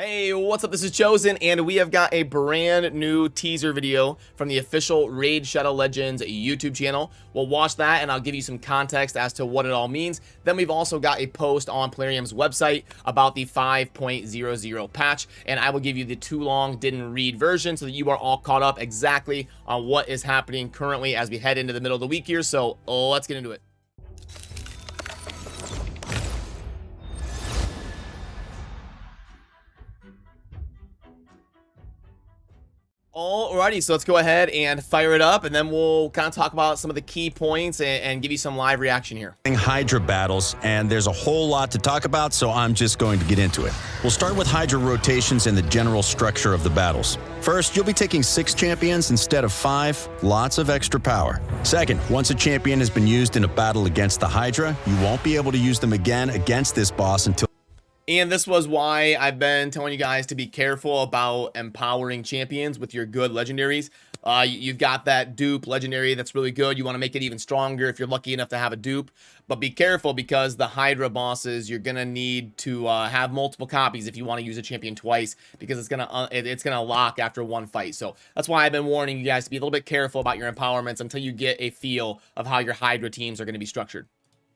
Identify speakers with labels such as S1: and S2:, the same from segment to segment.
S1: Hey, what's up? This is Chosen, and we have got a brand new teaser video from the official Raid Shadow Legends YouTube channel. We'll watch that, and I'll give you some context as to what it all means. Then we've also got a post on Plarium's website about the 5.00 patch, and I will give you the too long didn't read version so that you are all caught up exactly on what is happening currently as we head into the middle of the week here. So let's get into it. Alrighty, so let's go ahead and fire it up, and then we'll kind of talk about some of the key points and give you some live reaction here.
S2: Hydra battles, and there's a whole lot to talk about, so I'm just going to get into it. We'll start with Hydra rotations and the general structure of the battles. First, you'll be taking 6 champions instead of 5, lots of extra power. Second, once a champion has been used in a battle against the Hydra, you won't be able to use them again against this boss until...
S1: And this was why I've been telling you guys to be careful about empowering champions with your good legendaries. You've got that dupe legendary that's really good. You want to make it even stronger if you're lucky enough to have a dupe. But be careful, because the Hydra bosses, you're going to need to have multiple copies if you want to use a champion twice, because it's gonna lock after one fight. So that's why I've been warning you guys to be a little bit careful about your empowerments until you get a feel of how your Hydra teams are going to be structured.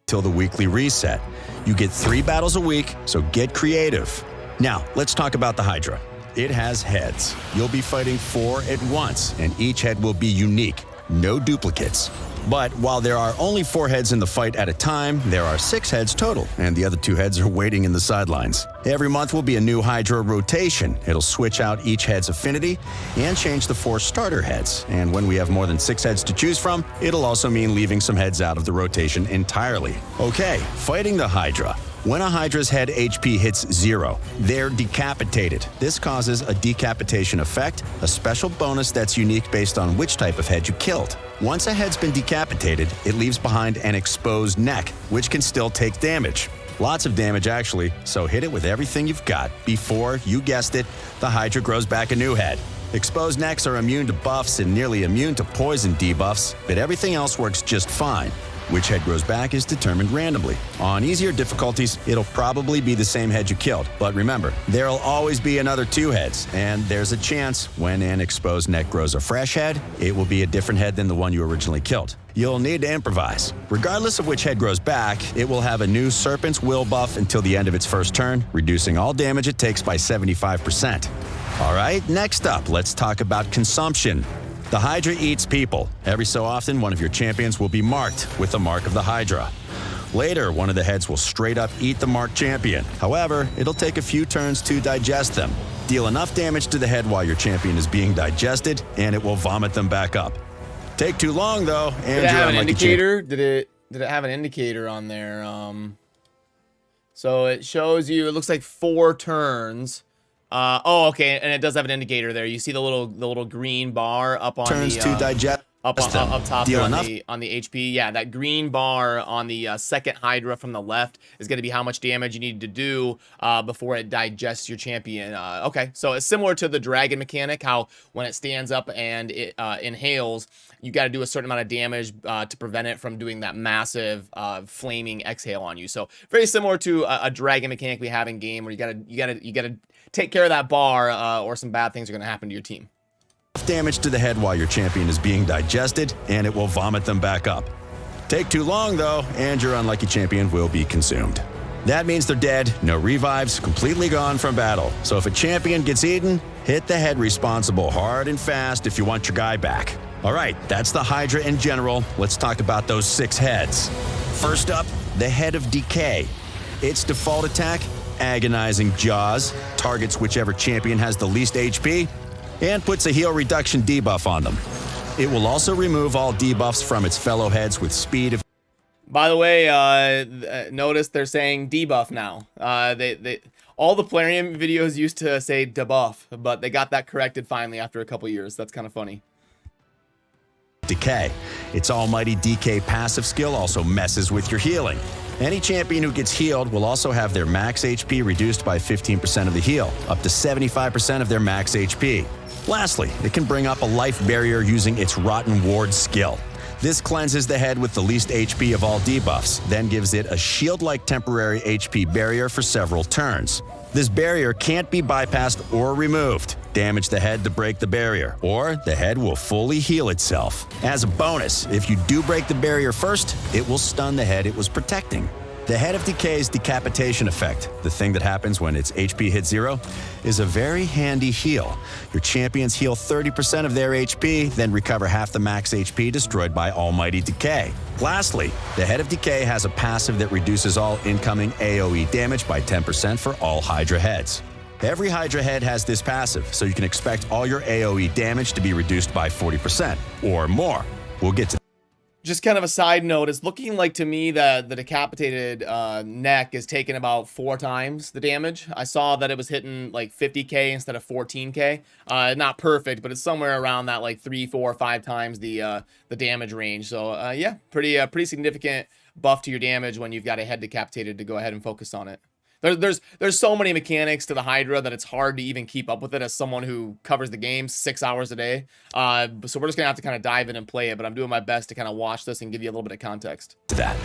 S2: Till the weekly reset. You get 3 battles a week, so get creative. Now, let's talk about the Hydra. It has heads. You'll be fighting 4 at once, and each head will be unique. No duplicates. But while there are only 4 heads in the fight at a time, there are 6 heads total, and the other 2 heads are waiting in the sidelines. Every month will be a new Hydra rotation. It'll switch out each head's affinity and change the 4 starter heads. And when we have more than 6 heads to choose from, it'll also mean leaving some heads out of the rotation entirely. Okay, fighting the Hydra. When a Hydra's head HP hits 0, they're decapitated. This causes a decapitation effect, a special bonus that's unique based on which type of head you killed. Once a head's been decapitated, it leaves behind an exposed neck, which can still take damage. Lots of damage, actually, so hit it with everything you've got before, you guessed it, the Hydra grows back a new head. Exposed necks are immune to buffs and nearly immune to poison debuffs, but everything else works just fine. Which head grows back is determined randomly. On easier difficulties, it'll probably be the same head you killed. But remember, there'll always be another 2 heads, and there's a chance when an exposed neck grows a fresh head, it will be a different head than the one you originally killed. You'll need to improvise. Regardless of which head grows back, it will have a new Serpent's Will buff until the end of its first turn, reducing all damage it takes by 75%. Alright, next up, let's talk about consumption. The Hydra eats people. Every so often, one of your champions will be marked with the mark of the Hydra. Later, one of the heads will straight up eat the marked champion. However, it'll take a few turns to digest them. Deal enough damage to the head while your champion is being digested, and it will vomit them back up. Take too long, though, and
S1: did it have an indicator? Did it have an indicator on there? So it shows you, it looks like 4 turns. Oh, okay, and it does have an indicator there. You see the little green bar up on
S2: turns
S1: the
S2: to digest
S1: up top on the HP. Yeah, that green bar on the second Hydra from the left is going to be how much damage you need to do before it digests your champion. Okay, so it's similar to the dragon mechanic, how when it stands up and it inhales, you got to do a certain amount of damage to prevent it from doing that massive flaming exhale on you. So very similar to a dragon mechanic we have in game, where you gotta take care of that bar, or some bad things are going to happen to your team.
S2: Damage to the head while your champion is being digested, and it will vomit them back up. Take too long, though, and your unlucky champion will be consumed. That means they're dead, no revives, completely gone from battle. So if a champion gets eaten, hit the head responsible hard and fast if you want your guy back. Alright, that's the Hydra in general. Let's talk about those 6 heads. First up, the Head of Decay. Its default attack, Agonizing Jaws, targets whichever champion has the least HP, and puts a heal reduction debuff on them. It will also remove all debuffs from its fellow heads with speed of...
S1: By the way, notice they're saying debuff now. All the Plarium videos used to say debuff, but they got that corrected finally after a couple years. That's kind of funny.
S2: Decay. Its almighty DK passive skill also messes with your healing. Any champion who gets healed will also have their max HP reduced by 15% of the heal, up to 75% of their max HP. Lastly, it can bring up a life barrier using its Rotten Ward skill. This cleanses the head with the least HP of all debuffs, then gives it a shield-like temporary HP barrier for several turns. This barrier can't be bypassed or removed. Damage the head to break the barrier, or the head will fully heal itself. As a bonus, if you do break the barrier first, it will stun the head it was protecting. The Head of Decay's decapitation effect, the thing that happens when its HP hits 0, is a very handy heal. Your champions heal 30% of their HP, then recover half the max HP destroyed by Almighty Decay. Lastly, the Head of Decay has a passive that reduces all incoming AoE damage by 10% for all Hydra heads. Every Hydra head has this passive, so you can expect all your AoE damage to be reduced by 40% or more. We'll get to
S1: Just kind of a side note, it's looking like to me that the decapitated neck is taking about 4 times the damage. I saw that it was hitting like 50k instead of 14k. Not perfect, but it's somewhere around that like 3, 4, 5 times the damage range. So yeah, pretty significant buff to your damage when you've got a head decapitated to go ahead and focus on it. There's so many mechanics to the Hydra that it's hard to even keep up with it as someone who covers the game 6 hours a day. So we're just gonna have to kind of dive in and play it, but I'm doing my best to kind of watch this and give you a little bit of context.
S2: that.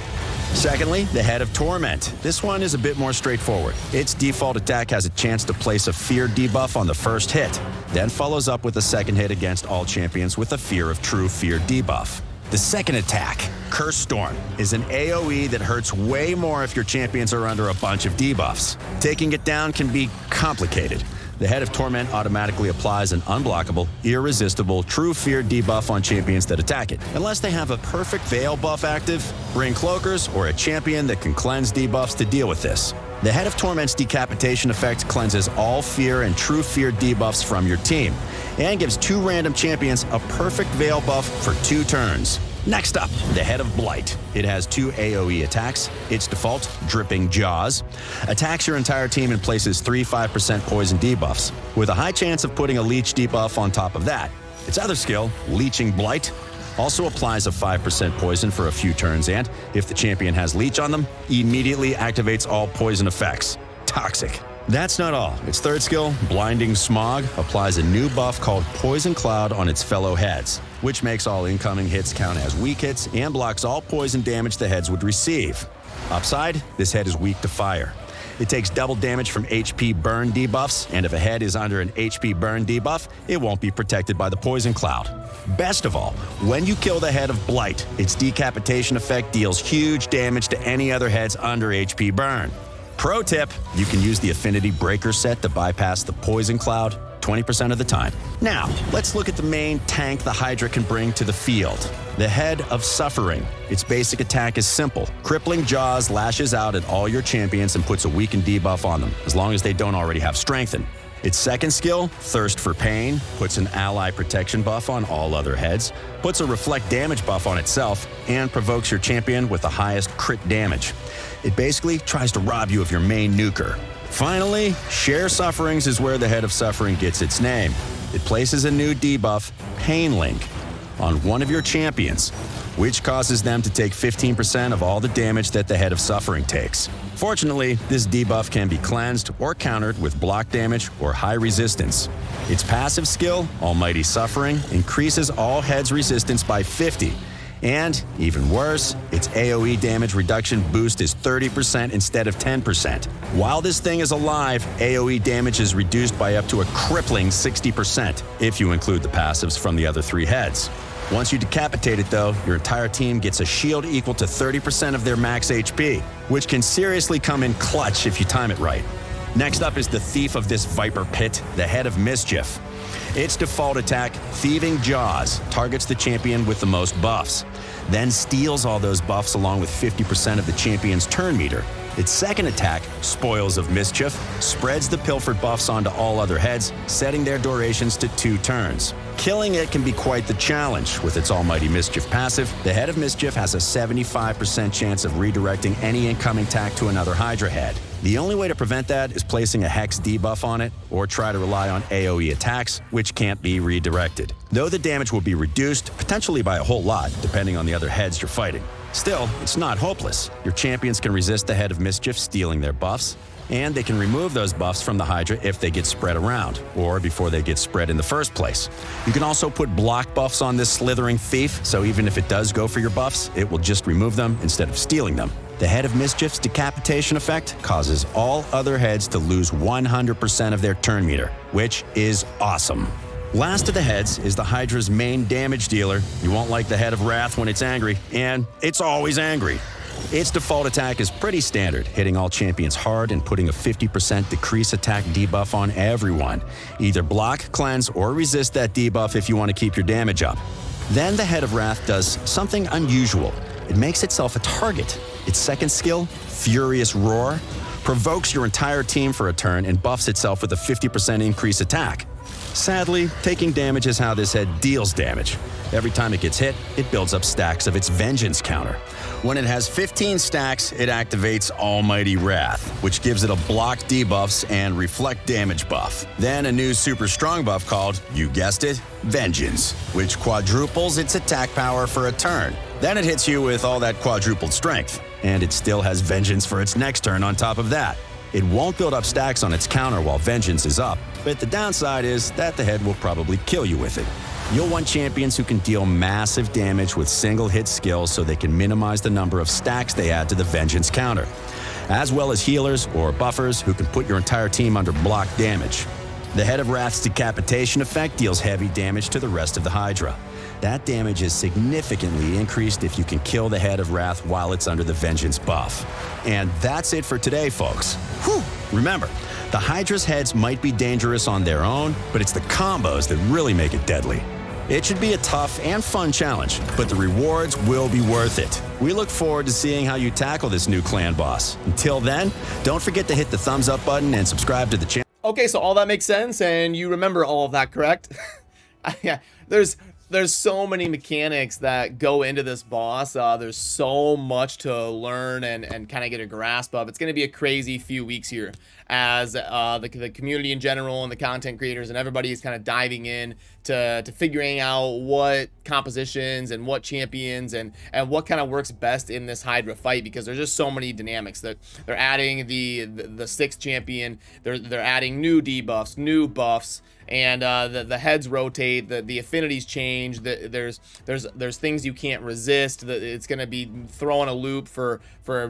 S2: Secondly, the Head of Torment. This one is a bit more straightforward. Its default attack has a chance to place a Fear debuff on the first hit, then follows up with a second hit against all champions with a Fear of True Fear debuff. The second attack, Curse Storm, is an AoE that hurts way more if your champions are under a bunch of debuffs. Taking it down can be complicated. The Head of Torment automatically applies an unblockable, irresistible, True Fear debuff on champions that attack it, unless they have a perfect Veil buff active, bring Cloakers, or a champion that can cleanse debuffs to deal with this. The Head of Torment's decapitation effect cleanses all Fear and True Fear debuffs from your team, and gives 2 random champions a perfect Veil buff for 2 turns. Next up, the Head of Blight. It has 2 AoE attacks. Its default, Dripping Jaws, attacks your entire team and places 3 5% poison debuffs, with a high chance of putting a Leech debuff on top of that. Its other skill, Leeching Blight, also applies a 5% poison for a few turns and, if the champion has Leech on them, immediately activates all poison effects. Toxic. That's not all. Its third skill, Blinding Smog, applies a new buff called Poison Cloud on its fellow heads, which makes all incoming hits count as weak hits and blocks all poison damage the heads would receive. Upside, this head is weak to fire. It takes double damage from HP burn debuffs, and if a head is under an HP burn debuff, it won't be protected by the Poison Cloud. Best of all, when you kill the Head of Blight, its decapitation effect deals huge damage to any other heads under HP burn. Pro tip, you can use the Affinity Breaker set to bypass the Poison Cloud 20% of the time. Now, let's look at the main tank the Hydra can bring to the field. The Head of Suffering. Its basic attack is simple. Crippling Jaws lashes out at all your champions and puts a weakened debuff on them, as long as they don't already have Strengthen. Its second skill, Thirst for Pain, puts an ally protection buff on all other heads, puts a reflect damage buff on itself, and provokes your champion with the highest crit damage. It basically tries to rob you of your main nuker. Finally, Share Sufferings is where the Head of Suffering gets its name. It places a new debuff, Pain Link, on one of your champions, which causes them to take 15% of all the damage that the Head of Suffering takes. Fortunately, this debuff can be cleansed or countered with block damage or high resistance. Its passive skill, Almighty Suffering, increases all heads' resistance by 50. And, even worse, its AoE damage reduction boost is 30% instead of 10%. While this thing is alive, AoE damage is reduced by up to a crippling 60%, if you include the passives from the other 3 heads. Once you decapitate it though, your entire team gets a shield equal to 30% of their max HP, which can seriously come in clutch if you time it right. Next up is the thief of this Viper Pit, the Head of Mischief. Its default attack, Thieving Jaws, targets the champion with the most buffs, then steals all those buffs along with 50% of the champion's turn meter. Its second attack, Spoils of Mischief, spreads the pilfered buffs onto all other heads, setting their durations to 2 turns. Killing it can be quite the challenge. With its Almighty Mischief passive, the Head of Mischief has a 75% chance of redirecting any incoming attack to another Hydra head. The only way to prevent that is placing a Hex debuff on it, or try to rely on AoE attacks, which can't be redirected. Though the damage will be reduced, potentially by a whole lot, depending on the other heads you're fighting. Still, it's not hopeless. Your champions can resist the Head of Mischief stealing their buffs, And they can remove those buffs from the Hydra if they get spread around, or before they get spread in the first place. You can also put block buffs on this slithering thief, so even if it does go for your buffs, it will just remove them instead of stealing them. The Head of Mischief's decapitation effect causes all other heads to lose 100% of their turn meter, which is awesome. Last of the heads is the Hydra's main damage dealer. You won't like the Head of Wrath when it's angry, and it's always angry. Its default attack is pretty standard, hitting all champions hard and putting a 50% decrease attack debuff on everyone. Either block, cleanse, or resist that debuff if you want to keep your damage up. Then the Head of Wrath does something unusual. It makes itself a target. Its second skill, Furious Roar, provokes your entire team for a turn and buffs itself with a 50% increase attack. Sadly, taking damage is how this head deals damage. Every time it gets hit, it builds up stacks of its vengeance counter. When it has 15 stacks, it activates Almighty Wrath, which gives it a block debuffs and reflect damage buff. Then a new super strong buff called, you guessed it, Vengeance, which quadruples its attack power for a turn. Then it hits you with all that quadrupled strength, and it still has Vengeance for its next turn on top of that. It won't build up stacks on its counter while Vengeance is up, but the downside is that the head will probably kill you with it. You'll want champions who can deal massive damage with single-hit skills so they can minimize the number of stacks they add to the Vengeance counter, as well as healers or buffers who can put your entire team under block damage. The Head of Wrath's decapitation effect deals heavy damage to the rest of the Hydra. That damage is significantly increased if you can kill the Head of Wrath while it's under the Vengeance buff. And that's it for today, folks. Whew! Remember, the Hydra's heads might be dangerous on their own, but it's the combos that really make it deadly. It should be a tough and fun challenge, but the rewards will be worth it. We look forward to seeing how you tackle this new clan boss. Until then, don't forget to hit the thumbs up button and subscribe to the channel.
S1: Okay, so all that makes sense, and you remember all of that, correct? Yeah, there's so many mechanics that go into this boss. There's so much to learn and kind of get a grasp of. It's going to be a crazy few weeks here as the community in general and the content creators and everybody is kind of diving in to figuring out what compositions and what champions and what kind of works best in this Hydra fight, because there's just so many dynamics that they're adding the sixth champion. They're adding new debuffs, new buffs, and the heads rotate, the affinities change. There's things you can't resist. It's going to be throwing a loop for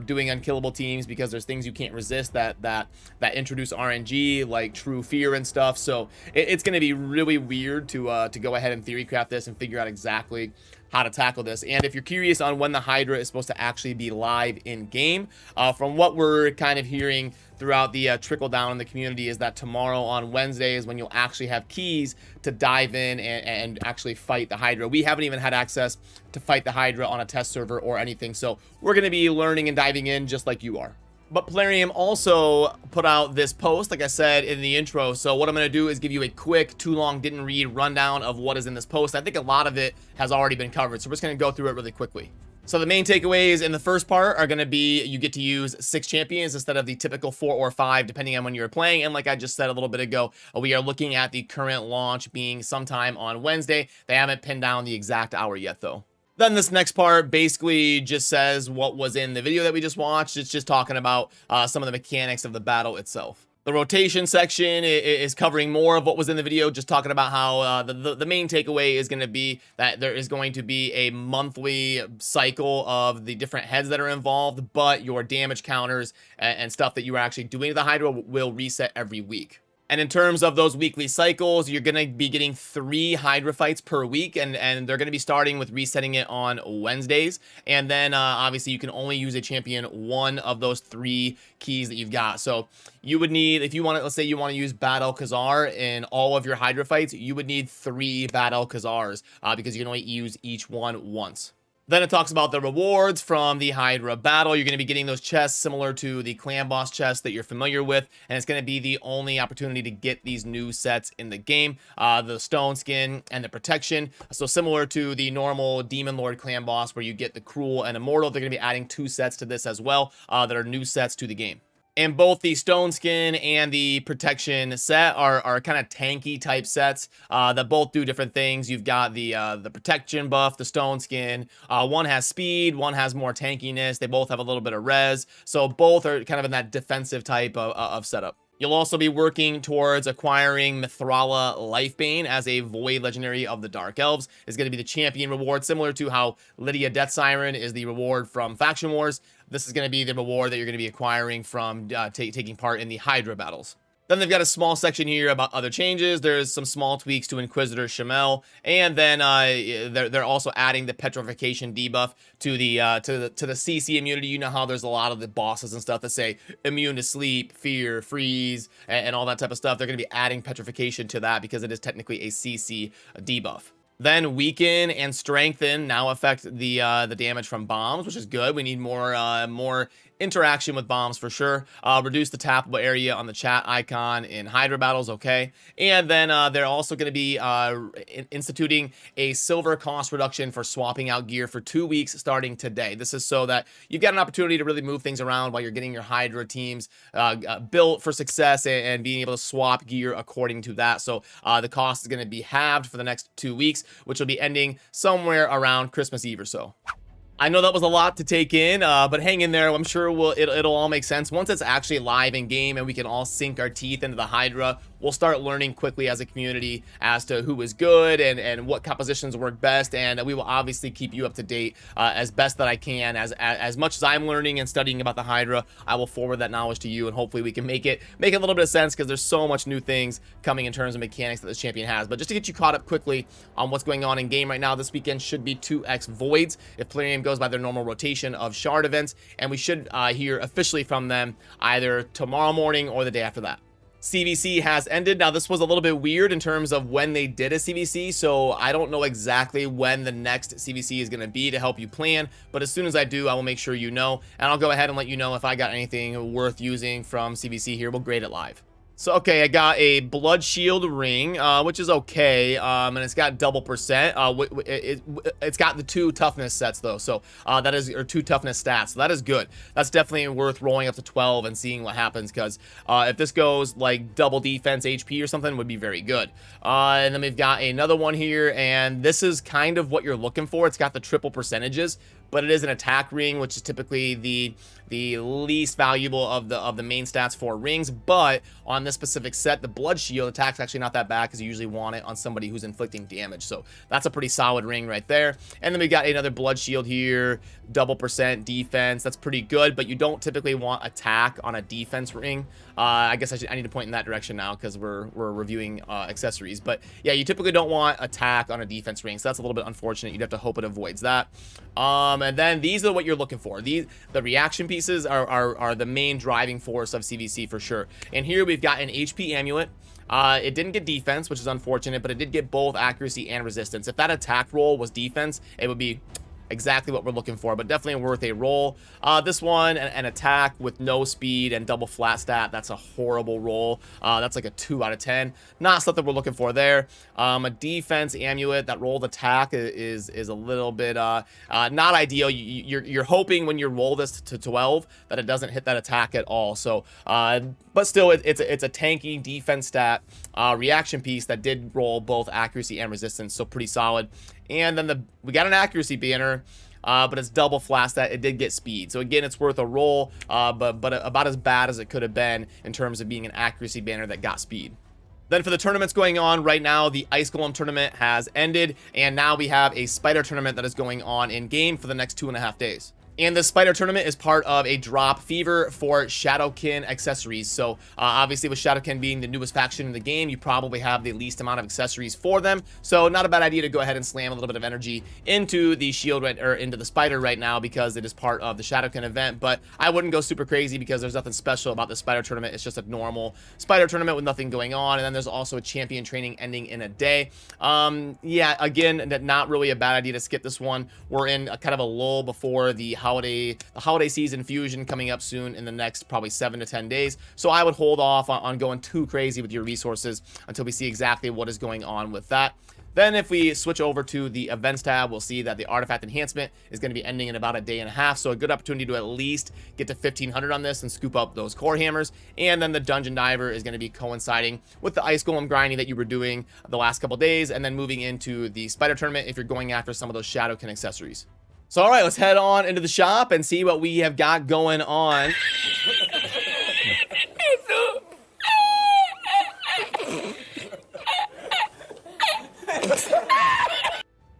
S1: doing unkillable teams because there's things you can't resist that introduce RNG, like True Fear and stuff. So it's going to be really weird to go ahead and theory craft this and figure out exactly how to tackle this. And if you're curious on when the Hydra is supposed to actually be live in game, from what we're kind of hearing throughout the trickle down in the community is that tomorrow on Wednesday is when you'll actually have keys to dive in and actually fight the Hydra. We haven't even had access to fight the Hydra on a test server or anything, so we're going to be learning and diving in just like you are. But Plarium also put out this post, like I said in the intro. So what I'm going to do is give you a quick, too long, didn't read rundown of what is in this post. I think a lot of it has already been covered, so we're just going to go through it really quickly. So the main takeaways in the first part are going to be you get to use 6 champions instead of the typical 4 or 5, depending on when you're playing. And like I just said a little bit ago, we are looking at the current launch being sometime on Wednesday. They haven't pinned down the exact hour yet, though. Then this next part basically just says what was in the video that we just watched. It's just talking about some of the mechanics of the battle itself. The rotation section is covering more of what was in the video, just talking about how the main takeaway is going to be that there is going to be a monthly cycle of the different heads that are involved, but your damage counters and stuff that you are actually doing to the Hydra will reset every week. And in terms of those weekly cycles, you're going to be getting 3 Hydra fights per week, and they're going to be starting with resetting it on Wednesdays. And then obviously you can only use a champion one of those 3 keys that you've got. So you would need, if you want to, let's say you want to use Bad Alcazar in all of your Hydra fights, you would need 3 Bad Alcazars because you can only use each one once. Then it talks about the rewards from the Hydra battle. You're going to be getting those chests similar to the clan boss chest that you're familiar with, and it's going to be the only opportunity to get these new sets in the game, the stone skin and the protection. So similar to the normal Demon Lord clan boss where you get the cruel and immortal, they're going to be adding 2 sets to this as well that are new sets to the game. And both the stone skin and the protection set are kind of tanky type sets that both do different things. You've got the protection buff, the stone skin. One has speed, one has more tankiness. They both have a little bit of res, so both are kind of in that defensive type of setup. You'll also be working towards acquiring Mithrala Lifebane as a Void Legendary of the Dark Elves. It's going to be the champion reward, similar to how Lydia Death Siren is the reward from Faction Wars. This is going to be the reward that you're going to be acquiring from taking part in the Hydra battles. Then they've got a small section here about other changes. There's some small tweaks to Inquisitor Shamel, and then they're also adding the petrification debuff to the CC immunity. You know how there's a lot of the bosses and stuff that say immune to sleep, fear, freeze, and all that type of stuff. They're going to be adding petrification to that because it is technically a CC debuff. Then weaken and strengthen now affect the damage from bombs, which is good. We need more interaction with bombs for sure. Reduce the tappable area on the chat icon in Hydra battles, okay. And then they're also going to be instituting a silver cost reduction for swapping out gear for 2 weeks starting today. This is so that you've got an opportunity to really move things around while you're getting your Hydra teams built for success and being able to swap gear according to that. So the cost is going to be halved for the next 2 weeks, which will be ending somewhere around Christmas Eve or so. I know that was a lot to take in, but hang in there. I'm sure it'll all make sense. Once it's actually live in game and we can all sink our teeth into the Hydra, we'll start learning quickly as a community as to who is good and what compositions work best, and we will obviously keep you up to date as best that I can. As much as I'm learning and studying about the Hydra, I will forward that knowledge to you, and hopefully we can make a little bit of sense, because there's so much new things coming in terms of mechanics that this champion has. But just to get you caught up quickly on what's going on in game right now, this weekend should be 2x Voids if Plarium goes by their normal rotation of shard events, and we should hear officially from them either tomorrow morning or the day after that. CVC has ended. Now, this was a little bit weird in terms of when they did a CVC, so I don't know exactly when the next CVC is going to be to help you plan, but as soon as I do, I will make sure you know, and I'll go ahead and let you know if I got anything worth using from CVC here. We'll grade it live. So, okay, I got a Blood Shield ring, which is okay, and it's got double percent. It's got the 2 toughness sets, though, so that is, or 2 toughness stats, so that is good. That's definitely worth rolling up to 12 and seeing what happens, because if this goes, like, double defense HP or something, would be very good. And then we've got another one here, and this is kind of what you're looking for. It's got the triple percentages, but it is an attack ring, which is typically the least valuable of the main stats for rings. But on this specific set, the Blood Shield attack's actually not that bad, because you usually want it on somebody who's inflicting damage. So that's a pretty solid ring right there. And then we got another Blood Shield here, double percent defense. That's pretty good, but you don't typically want attack on a defense ring. I guess I need to point in that direction now, because we're reviewing accessories. But yeah, you typically don't want attack on a defense ring, so that's a little bit unfortunate. You'd have to hope it avoids that. And then these are what you're looking for. The reaction pieces are the main driving force of CVC for sure. And here we've got an HP amulet. It didn't get defense, which is unfortunate, but it did get both accuracy and resistance. If that attack roll was defense, it would be exactly what we're looking for, but definitely worth a roll. This one, an attack with no speed and double flat stat, that's a horrible roll. That's like a 2 out of 10. Not something we're looking for there. A defense amulet that rolled attack is a little bit not ideal. You're hoping when you roll this to 12 that it doesn't hit that attack at all. So but still, it's a tanky defense stat reaction piece that did roll both accuracy and resistance, so pretty solid. And then we got an accuracy banner, but it's double flat stat. It did get speed, so again, it's worth a roll, but about as bad as it could have been in terms of being an accuracy banner that got speed. Then for the tournaments going on right now, the Ice Golem tournament has ended, and now we have a Spider tournament that is going on in game for the next 2.5 days. And the Spider tournament is part of a drop fever for Shadowkin accessories. So obviously, with Shadowkin being the newest faction in the game, you probably have the least amount of accessories for them. So not a bad idea to go ahead and slam a little bit of energy into the shield or into the Spider right now, because it is part of the Shadowkin event. But I wouldn't go super crazy, because there's nothing special about the Spider tournament. It's just a normal Spider tournament with nothing going on. And then there's also a champion training ending in a day. Yeah, again, not really a bad idea to skip this one. We're in a kind of a lull before the holiday season fusion coming up soon in the next probably 7 to 10 days. So I would hold off on going too crazy with your resources until we see exactly what is going on with that. Then if we switch over to the events tab, we'll see that the artifact enhancement is going to be ending in about a day and a half. So a good opportunity to at least get to 1500 on this and scoop up those core hammers. And then the dungeon diver is going to be coinciding with the ice golem grinding that you were doing the last couple days, and then moving into the spider tournament if you're going after some of those shadowkin accessories. So all right, let's head on into the shop and see what we have got going on.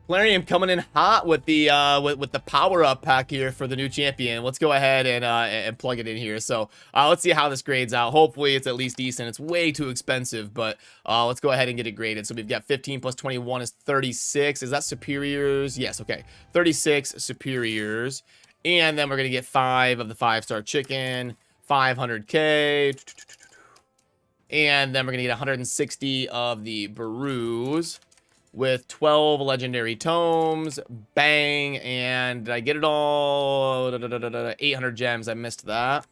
S1: Plarium coming in hot with the power-up pack here for the new champion. Let's go ahead and plug it in here. So let's see how this grades out. Hopefully it's at least decent. It's way too expensive, but let's go ahead and get it graded. So we've got 15 plus 21 is 36. Is that superiors? Yes, okay. 36 superiors. And then we're going to get 5 of the 5-star chicken, 500K. And then we're going to get 160 of the Barus, with 12 legendary tomes. Bang. And did I get it all? 800 gems. I missed that.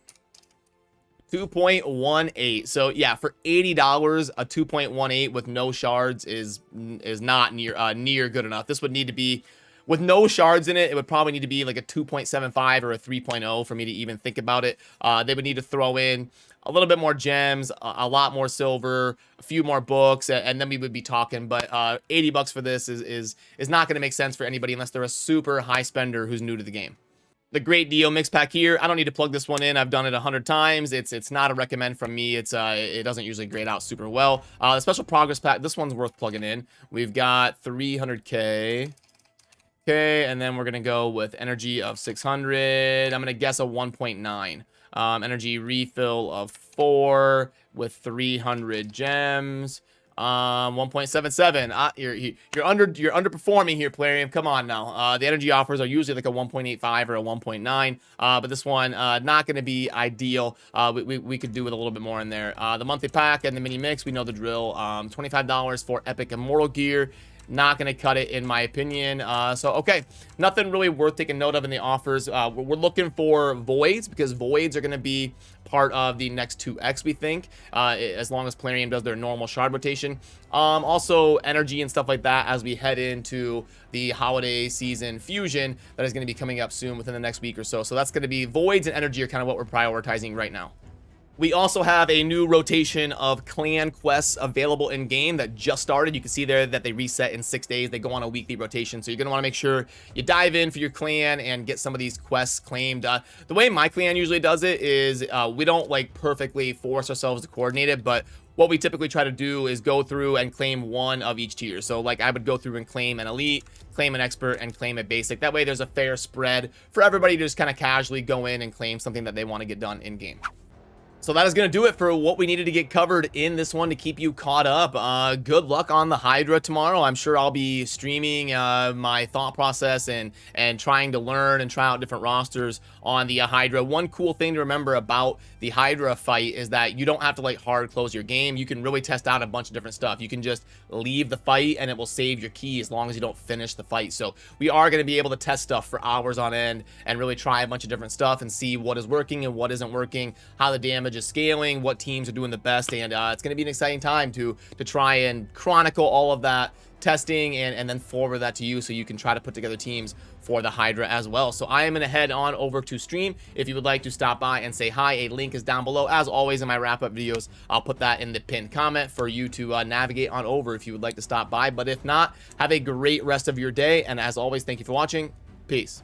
S1: 2.18. So yeah, for $80, a 2.18 with no shards is not near good enough. This would need to be, with no shards in it, it would probably need to be like a 2.75 or a 3.0 for me to even think about it. They would need to throw in a little bit more gems, a lot more silver, a few more books, and then we would be talking. But $80 for this is not going to make sense for anybody unless they're a super high spender who's new to the game. The Great Deal mix pack here, I don't need to plug this one in. I've done it 100 times. It's not a recommend from me. It doesn't usually grade out super well. The special progress pack, this one's worth plugging in. We've got 300K. Okay, and then we're going to go with energy of 600. I'm going to guess a 1.9. Energy refill of 4 with 300 gems. 1.77. You're underperforming here, Plarium. Come on now. The energy offers are usually like a 1.85 or a 1.9, but this one not going to be ideal. We could do with a little bit more in there. The monthly pack and the mini mix, we know the drill. $25 for epic immortal gear. Not going to cut it, in my opinion. So, okay. Nothing really worth taking note of in the offers. We're looking for voids, because voids are going to be part of the next 2x, we think, as long as Plarium does their normal shard rotation. Also, energy and stuff like that as we head into the holiday season fusion that is going to be coming up soon within the next week or so. So that's going to be voids and energy are kind of what we're prioritizing right now. We also have a new rotation of clan quests available in game that just started. You can see there that they reset in 6 days. They go on a weekly rotation. So you're going to want to make sure you dive in for your clan and get some of these quests claimed. The way my clan usually does it is we don't like perfectly force ourselves to coordinate it, but what we typically try to do is go through and claim one of each tier. So like I would go through and claim an elite, claim an expert, and claim a basic. That way there's a fair spread for everybody to just kind of casually go in and claim something that they want to get done in game. So that is going to do it for what we needed to get covered in this one to keep you caught up. Good luck on the Hydra tomorrow. I'm sure I'll be streaming my thought process and trying to learn and try out different rosters on the Hydra. One cool thing to remember about the Hydra fight is that you don't have to like hard close your game. You can really test out a bunch of different stuff. You can just leave the fight and it will save your key as long as you don't finish the fight. So we are going to be able to test stuff for hours on end and really try a bunch of different stuff and see what is working and what isn't working, how the damage is scaling, what teams are doing the best, and it's going to be an exciting time to try and chronicle all of that testing and then forward that to you so you can try to put together teams for the Hydra as well. So I am going to head on over to stream. If you would like to stop by and say hi, a link is down below. As always in my wrap-up videos, I'll put that in the pinned comment for you to navigate on over if you would like to stop by. But if not, have a great rest of your day, and as always, thank you for watching. Peace.